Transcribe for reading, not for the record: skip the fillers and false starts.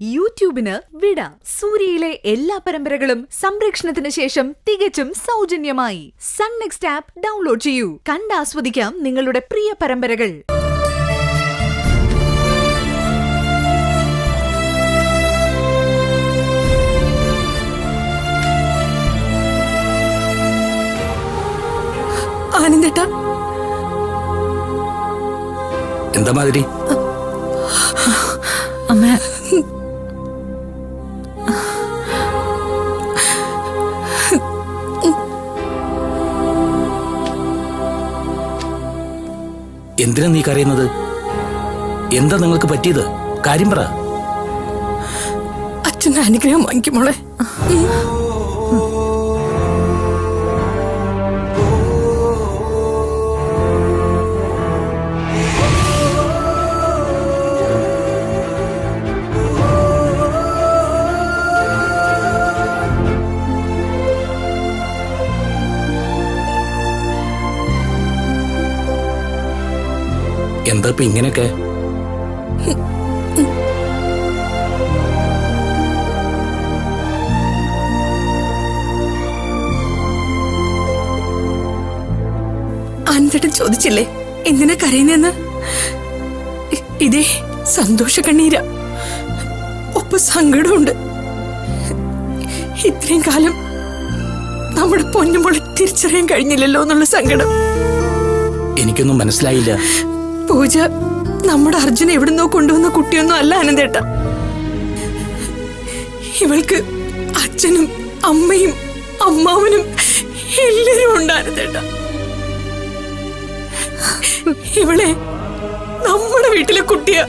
യൂട്യൂബിന് വിട. സൂര്യയിലെ എല്ലാ പരമ്പരകളും സംരക്ഷണത്തിന് ശേഷം തികച്ചും സൗജന്യമായി സൺ നെക്സ്റ്റ് ആപ്പ് ഡൗൺലോഡ് ചെയ്യൂ. കണ്ടാസ്വദിക്കാം നിങ്ങളുടെ പ്രിയ പരമ്പരകൾ. ആനന്ദേട്ടാ, എന്താ മാതിരി? അമ്മ എന്തിനാ നീ കരയുന്നത്? എന്താ നിങ്ങൾക്ക് പറ്റിയത്? കാര്യം പറ. അച്ഛൻ്റെ അനുഗ്രഹം വാങ്ങിക്കും മോളെ. എന്താ ഇപ്പൊ ഇങ്ങനെയൊക്കെ? ആനന്ദേട്ടൻ ചോദിച്ചില്ലേ എന്തിനാ കരയുന്നെന്ന്? ഇതേ സന്തോഷ കണ്ണീരാ, ഒപ്പം സങ്കടമുണ്ട്. ഇത്രയും കാലം നമ്മുടെ പൊന്നുമോളെ തിരിച്ചറിയാൻ കഴിഞ്ഞില്ലല്ലോ എന്നുള്ള സങ്കടം. എനിക്കൊന്നും മനസ്സിലായില്ല. പൂജ നമ്മുടെ അർജുന എവിടുന്നോ കൊണ്ടുവന്ന കുട്ടിയൊന്നും അല്ല ആനന്ദേട്ട. ഇവൾക്ക് അച്ഛനും അമ്മയും അമ്മാവനും എല്ലാരും ഉണ്ട് ആനന്ദേട്ട. ഇവളെ നമ്മുടെ വീട്ടിലെ കുട്ടിയാ.